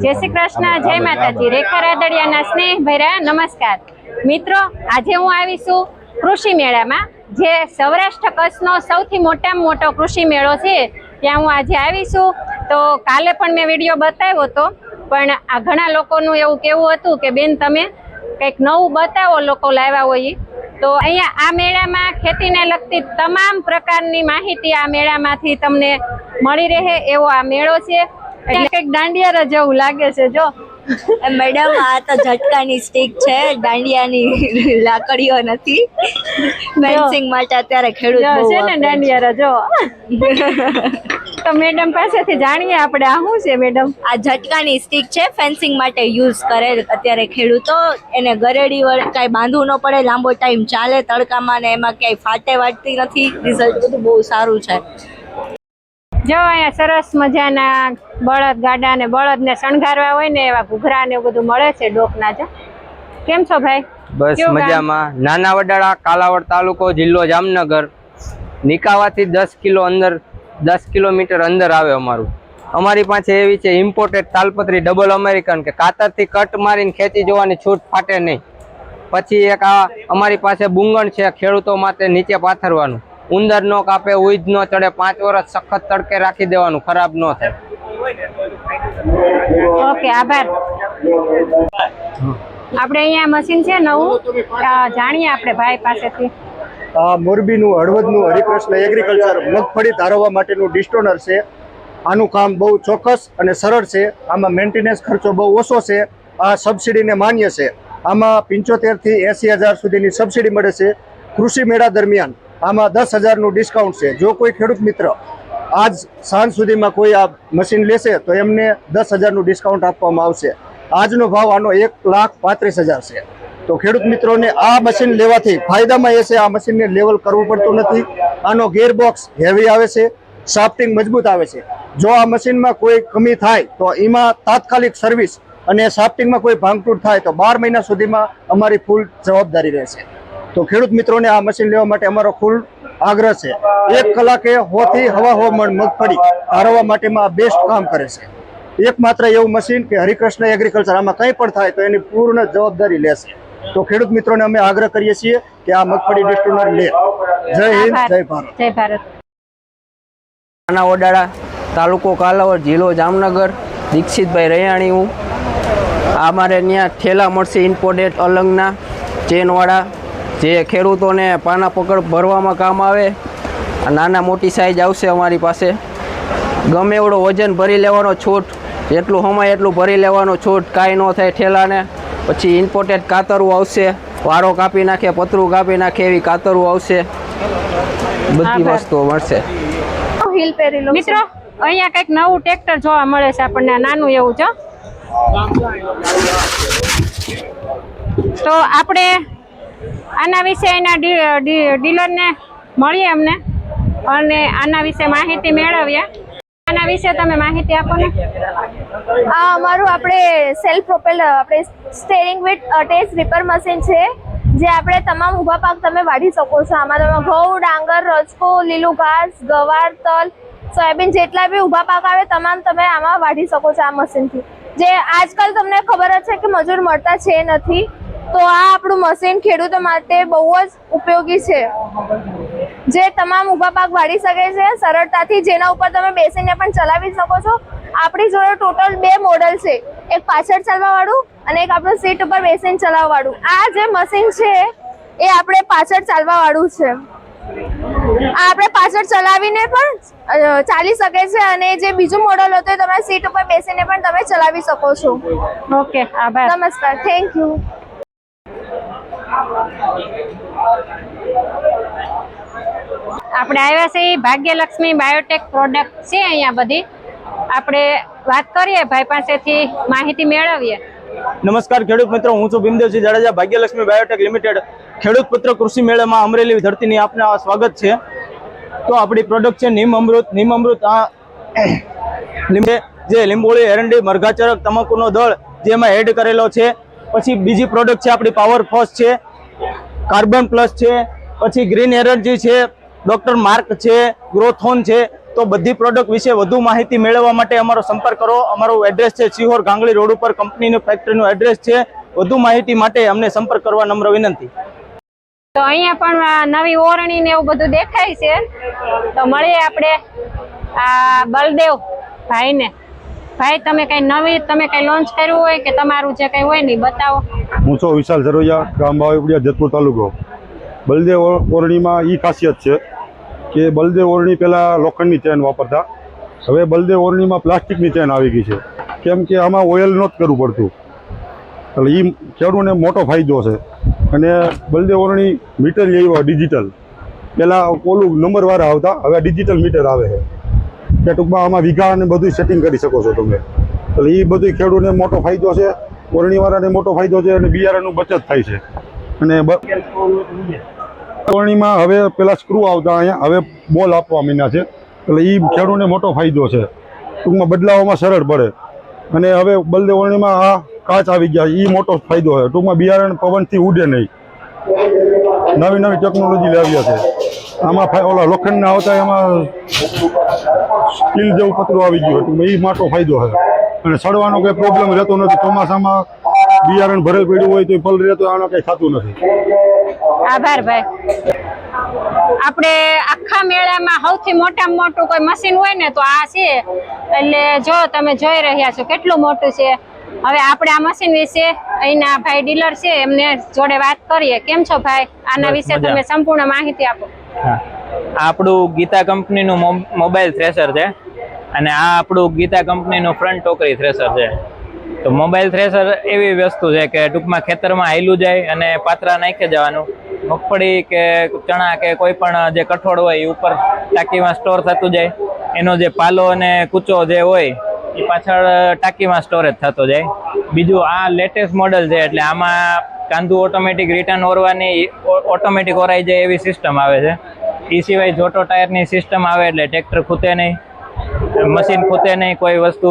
જય શ્રી કૃષ્ણ, જય માતાજી। રેખા રાદડિયાના સ્નેહ ભર્યા નમસ્કાર મિત્રો। આજે હું આવી છું કૃષિ મેળામાં, જે સૌરાષ્ટ્ર કચ્છનો સૌથી મોટામાં મોટો કૃષિ મેળો છે, ત્યાં હું આજે આવી છું। તો કાલે પણ મેં વિડીયો બતાવ્યો હતો, પણ આ ઘણા લોકોનું એવું કહેવું હતું કે બેન તમે કંઈક નવું બતાવો, લોકો લાવ્યા હોય। તો અહીંયા આ મેળામાં ખેતીને લગતી તમામ પ્રકારની માહિતી આ મેળામાંથી તમને મળી રહે એવો આ મેળો છે। એટલે કંઈક દાંડિયા જેવું લાગે છે। જો મેડમ, આ તો ઝટકાની સ્ટીક છે, દાંડિયાની લાકડીઓ નથી। ફેન્સિંગ માટે અત્યારે ખેડૂત બહુ છે ને દાંડિયા। જો તો મેડમ પાસેથી જાણીએ આપણે આ શું છે મેડમ। આ ઝટકાની સ્ટીક છે, ફેન્સિંગ માટે યુઝ કરે અત્યારે ખેડૂતો। એને ગરેડી વડે કાંઈ બાંધવું ન પડે, લાંબો ટાઈમ ચાલે તડકામાં, ને એમાં ક્યાંય ફાટે વાટતી નથી। રિઝલ્ટ બધું બહુ સારું છે। જો અહીંયા સરસ મજાના બળદ ગાડા ને બળદને શણગારવા હોય ને એવા ઘૂઘરા ને એવું બધું મળે છે ડોકના। જો કેમ છો ભાઈ? બસ મજામાં। નાના વડાળા, કાલાવડ તાલુકો, જિલ્લો જામનગર। નિકાવાથી 10 કિલોમીટર અંદર આવે અમારું। અમારી પાસે એવી છે ઇમ્પોર્ટેડ તાલપત્રી ડબલ અમેરિકન કે કાતરથી કટ મારીને ખેંચી જવાની છૂટ, ફાટે નહીં। પછી એક આ અમારી પાસે બુંગણ છે, ખેડૂતો માટે નીચે પાથરવાનું, ઉંદર નો કાપે, ઉઈદ નો ચડે, 5 વર્ષ સખત તડકે રાખી દેવાનું, ખરાબ ન થાય। ઓકે, આભાર। આપણે અહીંયા મશીન છે નવું, જાણીએ આપણે ભાઈ પાસેથી। આ મોરબીનું હળવદનું હરિકૃષ્ણ એગ્રીકલ્ચર મગફળી તારવવા માટેનું ડિસ્ટોનર છે। આનું કામ બહુ ચોક્કસ અને સરળ છે। આમાં મેન્ટેનન્સ ખર્ચો બહુ ઓછો છે। આ સબસિડીને માન્ય છે। આમાં 75 થી 80,000 સુધીની સબસિડી મળે છે। કૃષિ મેળા દરમિયાન આમાં 10,000નું ડિસ્કાઉન્ટ છે। જો કોઈ ખેડૂત મિત્ર આજ સાંજ સુધીમાં કોઈ આ મશીન લેશે તો એમને 10,000નું ડિસ્કાઉન્ટ આપવામાં આવશે। આજનો ભાવ આનો 1,35,000 છે। તો ખેડૂત મિત્રોને આ મશીન લેવાથી ફાયદામાં એ છે, આ મશીનને લેવલ કરવું પડતું નથી। આનો ગેરબોક્સ હેવી આવે છે, શાફ્ટિંગ મજબૂત આવે છે। જો આ મશીનમાં કોઈ કમી થાય તો એમાં તાત્કાલિક સર્વિસ અને શાફ્ટિંગમાં કોઈ ભાંગતૂટ થાય તો 12 મહિના સુધીમાં અમારી ફૂલ જવાબદારી રહેશે। તો ખેડૂત મિત્રોને આ મશીન લેવા માટે અમારો ફૂલ આગ્રહ છે। 1 કલાકે 100 થી 1.25 મણ મગફળી તારવવા માટેમાં બેસ્ટ કામ કરે છે। એકમાત્ર એવું મશીન કે હરિકૃષ્ણ એગ્રીકલ્ચર આમાં કંઈ પણ થાય તો એની પૂર્ણ જવાબદારી લેશે। તો ખેડૂત મિત્રોને અમે આગ્રહ કરીએ છીએ કે આ મગફળી ડિસ્ટોનર લે। જય હિન્દ, જય ભારત। જય ભારત। નાના વડાળા, તાલુકો કાલાવડ, જિલ્લો જામનગર। દીક્ષિતભાઈ રૈયાણી હું। અમારે ત્યાં ઠેલા મળશે ઇમ્પોર્ટેડ અલંગના ચેનવાળા, જે ખેડૂતોને પાના પકડ ભરવામાં કામ આવે। નાના મોટી સાઈઝ આવશે અમારી પાસે। ગમે એવડો વજન ભરી લેવાનો છૂટ, જેટલું હમાય એટલું ભરી લેવાનો છૂટ, કાંઈ ન થાય ઠેલાને। પછી ઇમ્પોર્ટેડ કાતરું આવશે, વારો કાપી નાખે, પતરું કાપી નાખે એવી કાતરું આવશે। બધી વસ્તુઓ મળશે। મિત્રો, અહીંયા કંઈક નવું ટ્રેક્ટર જોવા મળે છે આપણને, નાનું એવું છે। તો આપણે આના વિશે એના ડીલરને મળીએ અમને, અને આના વિશે માહિતી મેળવીએ। આના વિશે તમે માહિતી આપો ને। આ અમારું આપણે સેલ્ફ પ્રોપેલ આપણે steering with attach reaper machine છે, જે આપણે તમામ ઊભા પાક તમે વાઢી શકો છો। આમાં તમે ઘઉં, ડાંગર, રજકો, લીલું ઘાસ, ગવાર, તલ, સોયાબીન જેટલા બી ઊભા પાક આવે તમામ તમે આમાં વાઢી શકો છો આ મશીનથી। જે આજકાલ તમને ખબર જ છે કે મજૂર મળતા છે નથી, તો આ આપણું મશીન ખેડૂતો માટે બહુ જ ઉપયોગી છે, જે તમામ ઊભા પાક વાઢી શકે છે સરળતાથી, જેના ઉપર તમે બેસીને પણ ચલાવી શકો છો। આપણી જોડે ટોટલ 2 મોડલ છે, એક પાછળ ચાલવા વાળું અને એક આપણું સીટ ઉપર બેસીને ચલાવવા વાળું। આ જે મશીન છે એ આપણે પાછળ ચાલવા વાળું છે। આ આપણે પાછળ ચલાવીને પણ ચાલી શકે છે, અને જે બીજું મોડલ હતું એ તમે સીટ ઉપર બેસીને પણ તમે ચલાવી શકો છો। ઓકે, આભાર। નમસ્કાર, થેન્ક યુ। આપણે આવ્યા છે ભાગ્યલક્ષ્મી બાયોટેક પ્રોડક્ટ છે અહીંયા બધી। આપણે વાત કરીએ ભાઈ પાસેથી, માહિતી મેળવીએ। નમસ્કાર ખેડૂત મિત્રો, હું છું ભીમદેવજી જાડેજા, ભાગ્યલક્ષ્મી બાયોટેક લિમિટેડ ખેડૂત પુત્ર કૃષિ મેળામાં અમરેલી ધરતીની આપને સ્વાગત છે। તો આપણી પ્રોડક્ટ છે નીમ અમૃત। નીમ અમૃત આ જે લીંબોળી, એરંડી, મરઘાચરક, તમાકુનો દળ જેમાં એડ કરેલો છે। પછી બીજી પ્રોડક્ટ છે આપણી પાવર ફોસ છે, કાર્બન પ્લસ છે, પછી ગ્રીન એનર્જી છે, ડોક્ટર માર્ક છે, ગ્રોથોન છે। તો બધી પ્રોડક્ટ વિશે વધુ માહિતી મેળવવા માટે અમારો સંપર્ક કરો. અમારું એડ્રેસ છે સિહોર ગાંગલી રોડ ઉપર કંપનીનું ફેક્ટરીનું એડ્રેસ છે. વધુ માહિતી માટે અમને સંપર્ક કરવા નમ્ર વિનંતી. તો અહીંયા પણ નવી ઓરણી ને એવું બધું દેખાય છે. તો મળીએ આપણે આ બલદેવ ભાઈને. ભાઈ, તમે કઈ લોન્ચ કર્યું હોય કે તમારું જે કઈ હોય ને બતાવો. હું છું વિશાલ ઝરોયા, ગામ બાવીપુડિયા, જેતપુર તાલુકો. બલદેવ ઓરણીમાં એ ખાસિયત છે કે બલદેવ ઓરણી પહેલાં લોખંડની ચેન વાપરતા, હવે બલદેવ ઓરણીમાં પ્લાસ્ટિકની ચેન આવી ગઈ છે. કેમ કે આમાં ઓઇલ નહોતું કરવું પડતું, એટલે એ ખેડૂતને મોટો ફાયદો છે. અને બલદેવ ઓરણી મીટર આવ્યા ડિજિટલ, પહેલાં ઓલું નંબરવાળા આવતા, હવે ડિજિટલ મીટર આવે છે કે ટૂંકમાં આમાં વીઘા અને બધું સેટિંગ કરી શકો છો તમે. એટલે એ બધું ખેડૂતને મોટો ફાયદો છે, ઓરણીવાળાને મોટો ફાયદો છે અને બિયારણનું બચત થાય છે. અને ઓરણીમાં હવે પેલા સ્ક્રૂ આવતા, અહીંયા હવે બોલ આપવા માંડ્યા છે, એટલે એ ખેડૂતને મોટો ફાયદો છે. ટૂંકમાં બદલાવવામાં સરળ પડે. અને હવે બલદેવ ઓરણીમાં આ કાચ આવી ગયા, એ મોટો ફાયદો છે. ટૂંકમાં બિયારણ પવનથી ઉડે નહીં, નવી નવી ટેકનોલોજી લાવ્યા છે. આમાં ઓલા લોખંડના આવતા એમાં સ્ટીલ જેવું પતરું આવી ગયું હતું, એ મોટો ફાયદો છે. અને સડવાનો કંઈ પ્રોબ્લેમ રહેતો નથી. ચોમાસામાં બિયારણ ભરેલ પડ્યું હોય તો પલ રહેતો આનો કંઈ થતું નથી. આભાર ભાઈ. આપણે આખા મેળામાં સૌથી મોટામાં મોટું કોઈ મશીન હોય ને તો આ છે. એટલે જો તમે જોઈ રહ્યા છો કેટલું મોટું છે. હવે આપણે આ મશીન વિશે અહીંના ભાઈ ડીલર છે એમને જોડે વાત કરીએ. કેમ છો ભાઈ? આના વિશે તમે સંપૂર્ણ માહિતી આપો. આપણું ગીતા કંપનીનું મોબાઈલ થ્રેશર છે અને આ આપણું ગીતા કંપનીનું ફ્રન્ટ ટોકરી થ્રેશર છે. તો મોબાઈલ થ્રેશર એવી વસ્તુ છે કે ટૂંકમાં ખેતરમાં હાલ્યું જાય અને પાત્રા નાખી જવાનું. મગફળી કે ચણા કે કોઈ પણ જે કઠોળ હોય એ ઉપર ટાંકીમાં સ્ટોર થતું જાય. એનો જે પાલો અને કૂચો જે હોય એ પાછળ ટાંકીમાં સ્ટોરેજ થતો જાય. બીજું આ લેટેસ્ટ મોડલ છે, એટલે આમાં કાંદુ ઓટોમેટિક રિટર્ન ઓરવાની ઓટોમેટિક ઓરાઈ જાય એવી સિસ્ટમ આવે છે. એ સિવાય જોટો ટાયરની સિસ્ટમ આવે, એટલે ટ્રેક્ટર ખૂતે નહીં, મશીન ખૂતે નહીં, કોઈ વસ્તુ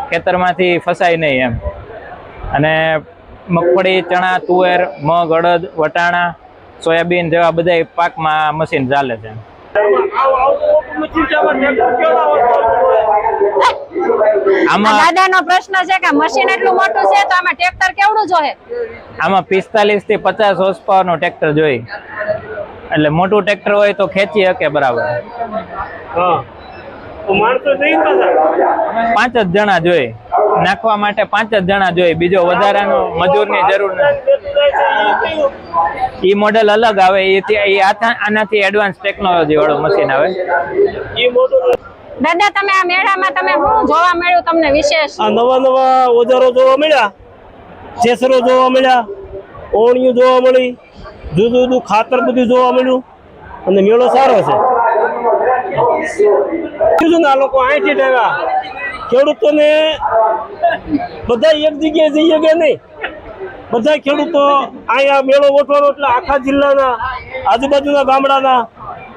ખેતરમાંથી ફસાય નહીં એમ. અને મગફળી, ચણા, તુવેર, મગ, અડદ, વટાણા, સોયાબીન જેવા બધા પાકમાં મશીન ચાલે છે. આમાં દાદાનો પ્રશ્ન છે કે મશીન એટલું મોટું છે તો આમાં ટ્રેક્ટર કેવડું જોઈએ? આમાં 45 થી 50 હોર્સ પાવર નું ટ્રેક્ટર જોઈએ. એટલે મોટું ટ્રેક્ટર હોય તો ખેંચી શકે બરાબર. માણસો 5 જ જણા જોઈએ નાખવા માટે, 5 જ જણા જોઈએ. બીજો વધારાનો મજૂરની જરૂર નથી. ઈ મોડેલ અલગ આવે, એ આનાથી એડવાન્સ ટેકનોલોજી વાળું મશીન આવે. દાદા, તમે આ મેળામાં તમે શું જોવા મળ્યું તમને વિશેષ? આ નવા નવા ઓજારો જોવા મળ્યા, ચેસરો જોવા મળ્યા, ઓણિયું જોવા મળી, જુદું જુદું ખાતર બધું જોવા મળ્યું અને મેળો સારો છે. આ લોકો અહીંથી આવ્યા, ખેડૂતોને બધા એક જગ્યાએ જઈએ કે નહીં, બધા ખેડૂતો અહીંયા મેળો ગોઠવાનો એટલે આખા જિલ્લાના આજુબાજુના ગામડાના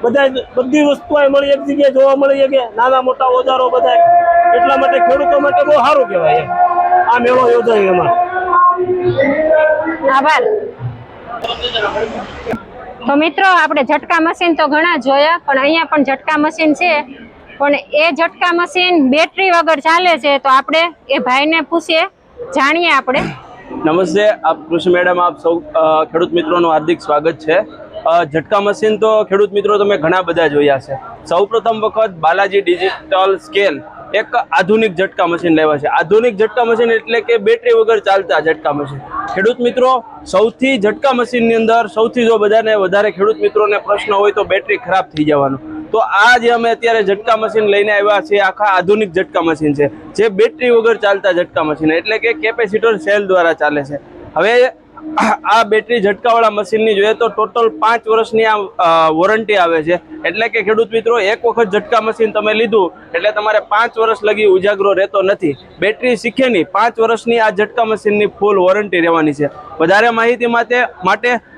બધી વસ્તુ અહીં મળી, એક જગ્યાએ જોવા મળી કે નાના મોટા ઓજારો બધા. એટલા માટે ખેડૂતો માટે બહુ સારું કહેવાય આ મેળો યોજાય એમાં. આભાર. તો મિત્રો, આપણે ઝટકા મશીન તો ઘણા જોયા, પણ અહીંયા પણ ઝટકા મશીન છે. પણ એ ઝટકા મશીન બેટરી વગર ચાલે છે. તો આપણે એ ભાઈને પૂછીએ, જાણીએ આપણે. નમસ્તે, આપ કૃષિ મેળામાં આપ સૌ ખેડૂત મિત્રોનું હાર્દિક સ્વાગત છે. ઝટકા મશીન તો ખેડૂત મિત્રો તમે ઘણા બધા જોયા છે. સૌપ્રથમ વખત બાલાજી ડિજિટલ સ્કેલ એક આધુનિક ઝટકા મશીન લેવા છે. આધુનિક ઝટકા મશીન એટલે કે બેટરી વગર ચાલતા ઝટકા મશીન. ખેડૂત મિત્રો, સૌથી ઝટકા મશીનની અંદર સૌથી જો બધાને વધારે ખેડૂત મિત્રોને પ્રશ્ન હોય તો બેટરી ખરાબ થઈ જવાનો. તો આ જે અમે અત્યારે ઝટકા મશીન લઈને આવ્યા છે, આખા આધુનિક ઝટકા મશીન છે, જે બેટરી વગર ચાલતા ઝટકા મશીન એટલે કે કેપેસિટર સેલ દ્વારા ચાલે છે. હવે આ બેટરી ઝટકાવાળા મશીનની જોઈએ તો ટોટલ 5 વર્ષની આ વોરંટી આવે છે. એટલે કે ખેડૂત મિત્રો, એક વખત ઝટકા મશીન તમે લીધું એટલે તમારે 5 વર્ષ લગી ઉજાગરો રહેતો નથી. બેટરી શીખે નહીં, 5 વર્ષની આ ઝટકા મશીનની ફૂલ વોરંટી રહેવાની છે. વધારે માહિતી માટે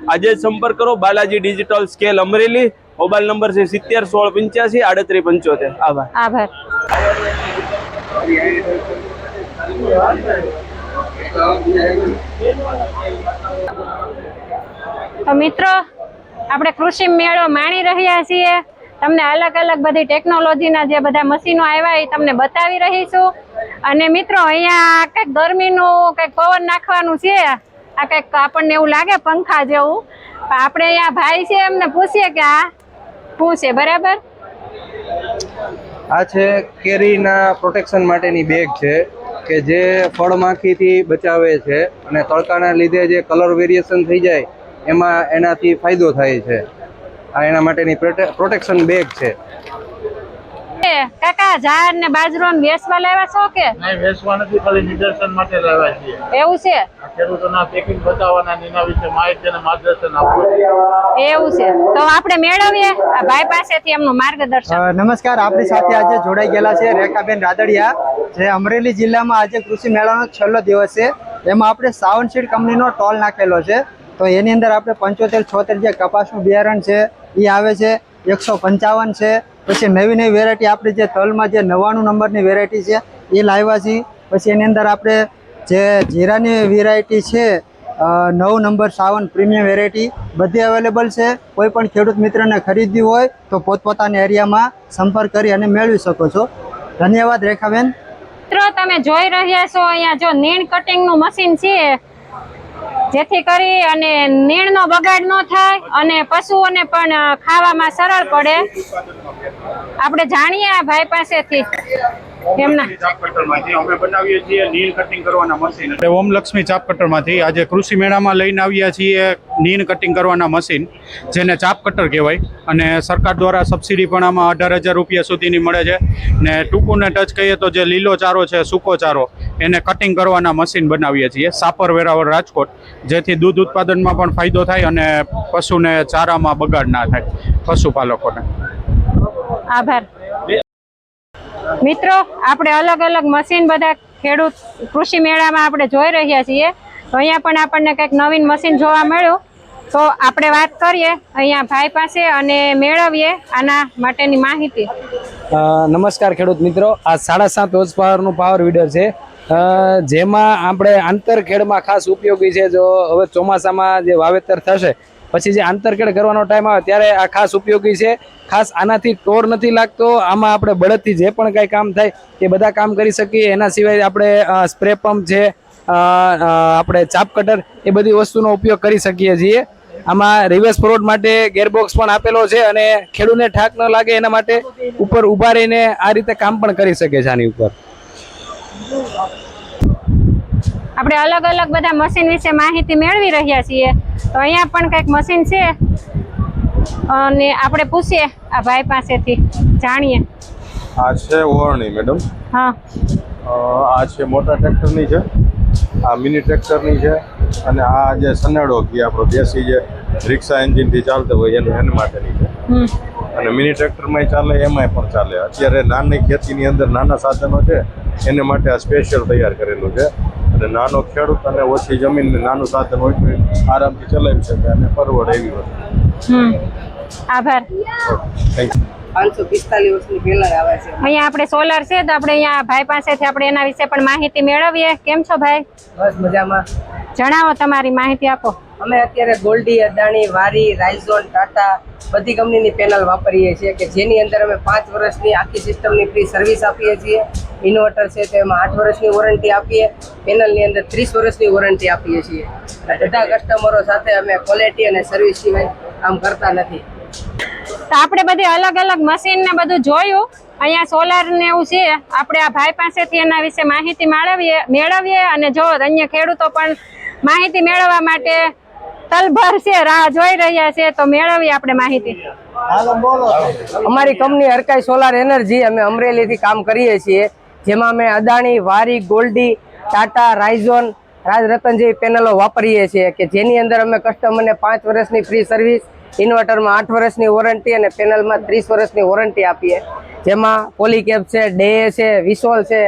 આજે જ સંપર્ક કરો Balaji digital scale Amreli. Mobile number છે 70 16 85 38 75. આભાર. આભાર. તો મિત્રો, આપણે કૃષિ મેળો માણી રહ્યા છીએ. તમને અલગ અલગ બધી ટેકનોલોજીના જે બધા મશીનો આવ્યા એ તમને બતાવી રહીશું. અને મિત્રો અહીંયા કંઈક ગરમીનું કંઈક પવન નાખવાનું છે, આ કંઈક આપણને એવું લાગે પંખા જેવું. આપણે અહીંયા ભાઈ છે એમને પૂછીએ કે આ શું છે. બરાબર, આ છે કેરીના પ્રોટેક્શન માટેની બેગ છે કે જે ફળમાખીથી બચાવે છે અને તડકાના લીધે જે કલર વેરિએશન થઈ જાય એનાથી ફાયદો થાય છે. આ એના માટેની પ્રોટેક્શન બેગ છે. કાકા ઝાડ ને બાજરો ને વેચવા લાવ્યા છો કે નહીં? વેચવા નથી, ખાલી નિદર્શન માટે લાવ્યા છીએ. એવું છે? ખેડૂતોના પેકિંગ બતાવવાના, એના વિશે માહિતી અને માર્ગદર્શન આપવું. એવું છે, તો આપણે મેળવીએ આ ભાઈ પાસેથી એમનું માર્ગદર્શન. નમસ્કાર, આપણી સાથે આજે જોડાઈ ગયેલા છે રેખાબેન રાદડિયા, જે અમરેલી જિલ્લામાં આજે કૃષિ મેળાનો છેલ્લો દિવસ છે. એમાં આપણે સાવન સીડ કંપનીનો ટોલ નાખેલો છે. તો એની અંદર આપણે 75-76 જે કપાસનું બિયારણ છે એ આવે છે, 155 છે. પછી નવી નવી વેરાયટી આપણે જે તલમાં જે 99 નંબરની વેરાયટી છે એ લાવ્યા છીએ. પછી એની અંદર આપણે જે જીરાની વેરાયટી છે 9 નંબર 57 પ્રીમિયમ વેરાયટી બધી અવેલેબલ છે. કોઈ પણ ખેડૂત મિત્રને ખરીદવી હોય તો પોતપોતાના એરિયામાં સંપર્ક કરી અને મેળવી શકો છો. ધન્યવાદ રેખાબેન. મિત્રો તમે જોઈ રહ્યા છો અહીંયા જો નીણ કટિંગનું મશીન છે, જેથી કરી અને નીણનો બગાડ ન થાય અને પશુઓને પણ ખાવામાં સરળ પડે. આપણે જાણીએ આ ભાઈ પાસેથી એમના. અમે બનાવીએ છીએ નીણ કટિંગ કરવાના મશીન. ઓમ લક્ષ્મી ચાપ કટરમાંથી આજે કૃષિ મેળામાં લઈને આવ્યા છીએ નીણ કટિંગ કરવાના મશીન, જેને ચાપ કટર કહેવાય. અને સરકાર દ્વારા સબસિડી પણ આમાં 18,000 રૂપિયા સુધીની મળે છે. ને ટૂંકુને ટચ કહીએ તો જે લીલો ચારો છે, સૂકો ચારો, એને કટિંગ કરવાના મશીન બનાવીએ છીએ સાપર વેરાવળ રાજકોટ, જેથી દૂધ ઉત્પાદનમાં પણ ફાયદો થાય અને પશુને ચારામાં બગાડ ના થાય પશુપાલકોને. આભાર. મિત્રો આપણે અલગ અલગ મશીન બધા ખેડૂત કૃષિ મેળામાં આપણે જોઈ રહ્યા છીએ. તો અહીંયા પણ આપણને કંઈક નવીન મશીન જોવા મળ્યું. તો આપણે વાત કરીએ અહીંયા ભાઈ પાસે અને મેળવીએ આના માટેની માહિતી. નમસ્કાર ખેડૂત મિત્રો, આ 7.5 હોર્સ પાવરનું પાવર વીડર છે, જેમાં આપણે આંતરખેડમાં ખાસ ઉપયોગી છે. જો હવે ચોમાસામાં જે વાવેતર થશે પછી જે આંતરખેડ કરવાનો ટાઈમ આવે ત્યારે આ ખાસ ઉપયોગી છે. ખાસ આનાથી ટોર નથી લાગતો. આમાં આપણે બળદથી જે પણ કાંઈ કામ થાય એ બધા કામ કરી શકીએ. એના સિવાય આપણે સ્પ્રે પંપ છે, આપણે ચાપ કટર, એ બધી વસ્તુનો ઉપયોગ કરી શકીએ છીએ. આમાં રિવર્સ ફોરવર્ડ માટે ગેરબોક્સ પણ આપેલો છે અને ખેડૂતને ઠાક ન લાગે એના માટે ઉપર ઊભા રહીને આ રીતે કામ પણ કરી શકે છે આની ઉપર. આપણે અલગ અલગ બધા મશીન વિશે માહિતી મેળવી રહ્યા છીએ. તો અહીંયા પણ કંઈક મશીન છે અને આપણે પૂછીએ આ ભાઈ પાસેથી, જાણીએ. આ છે ઓરણી મેડમ. હા, આ છે મોટા ટ્રેક્ટરની છે, આ મિની ટ્રેક્ટરની છે, અને આ જે સનેડો કે આપણો દેશી જે રિક્ષા એન્જિનથી ચાલતો હોય એના માટેની છે. અને મિની ટ્રેક્ટરમાં ચાલે, એમાંય પણ ચાલે. અત્યારે નાની ખેતીની અંદર નાના સાધનો છે એને માટે આ સ્પેશિયલ તૈયાર કરેલું છે. અને નાનો ખેડૂત અને ઓછી જમીન નાનું સાધન હોય તો આરામથી ચલાવી શકે અને પરવડે એવી વસ્તુ. આભાર. Thank you. 545 વર્ષની પહેલા આવે છે. અહીંયા આપણે સોલર છે તો આપણે અહીંયા ભાઈ પાસેથી આપણે એના વિશે પણ માહિતી મેળવીએ. કેમ છો ભાઈ? બસ મજામાં. જણાવો, તમારી માહિતી આપો. અમે અત્યારે ગોલ્ડી, અદાણી, વારી, રાઇઝોન, ટાટા બધી કંપનીની પેનલ વાપરીએ છીએ કે જેની અંદર અમે 5 વર્ષની આખી સિસ્ટમની ફ્રી સર્વિસ આપીએ છીએ. ઇન્વર્ટર છે તો એમાં 8 વર્ષની વોરંટી આપીએ. પેનલની અંદર 30 વર્ષની વોરંટી આપીએ છીએ. બધા કસ્ટમરો સાથે અમે ક્વોલિટી અને સર્વિસ સિવાય કામ કરતા નથી. તો આપણે બધી અલગ અલગ મશીન ને બધું જોયું. અહીંયા સોલાર ને એવું છે. આપણે આ ભાઈ પાસેથી એના વિશે માહિતી મેળવીએ અને જો અન્ય ખેડૂતો પણ માહિતી મેળવવા માટે તલભર છે, રાહ જોઈ રહ્યા છે, તો મેળવીએ આપણે માહિતી. અમારી કંપની હરકાઈ સોલાર એનર્જી, અમે અમરેલીથી કામ કરીએ છીએ. જેમાં અમે અદાણી, વારી, ગોલ્ડી, ટાટા, રાઇઝોન, રાજરતન જેવી પેનલો વાપરીએ છીએ કે જેની અંદર અમે કસ્ટમરને 5 વર્ષની ફ્રી સર્વિસ, ઇન્વર્ટરમાં 8 વર્ષની વોરંટી અને પેનલમાં 30 વર્ષની વોરંટી આપીએ. જેમાં પોલીકેપ છે, ડે છે, વિસોલ છે.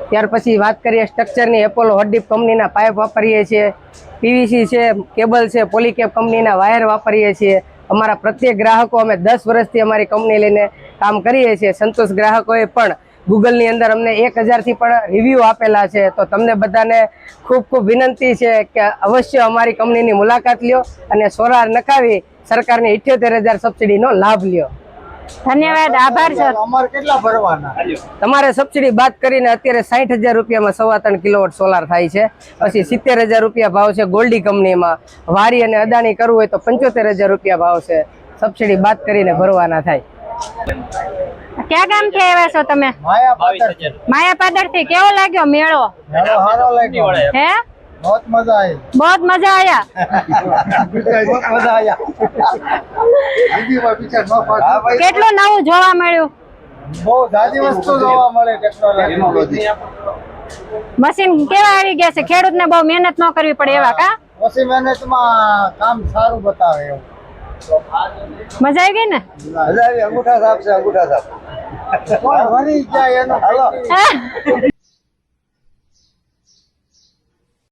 ત્યાર પછી વાત કરીએ સ્ટ્રક્ચરની, એપોલો હોટડીપ કંપનીના પાઇપ વાપરીએ છીએ. પીવીસી છે, કેબલ છે, પોલીકેપ કંપનીના વાયર વાપરીએ છીએ. અમારા પ્રત્યેક ગ્રાહકો, અમે 10 વર્ષથી અમારી કંપની લઈને કામ કરીએ છીએ. સંતોષ ગ્રાહકોએ પણ ગૂગલની અંદર અમને 1000થી પણ રિવ્યૂ આપેલા છે. તો તમને બધાને ખૂબ ખૂબ વિનંતી છે કે અવશ્ય અમારી કંપનીની મુલાકાત લ્યો અને સોલાર નખાવી સરકારની 78,000 સબસિડીનો લાભ લ્યો. ધન્યવાદ, આભાર સર. અમારે કેટલા ભરવાના? તમારે સબસિડી બાદ કરીને અત્યારે 60,000 રૂપિયામાં 3.25 કિલોવોટ સોલાર થાય છે. પછી 70,000 રૂપિયા ભાવ છે ગોલ્ડી કંપનીમાં. વારી અને અદાણી કરવું હોય તો 75,000 રૂપિયા ભાવ છે. સબસિડી બાદ કરીને ભરવાના થાય. ક્યાં ગામથી આવ્યા છો તમે? માયાપાદર થી. કેવો લાગ્યો મેળો? સારો લાગ્યો. હે, बहुत मजा आई. बहुत मजा आया. बहुत मजा आया. કેટલું નવું જોવા મળ્યું? બહુ જાજી વસ્તુ જોવા મળે ટેકનોલોજી. મશીન કેવા આવી ગયા છે? ખેડૂતને બહુ મહેનત ન કરવી પડે એવા કા? ઓછી મહેનતમાં કામ સારું બતાવે એવું. મજા આવી ગઈ ને? મજા આવી. અંગૂઠા સાફ છે, અંગૂઠા સાફ. વરી જાય એનો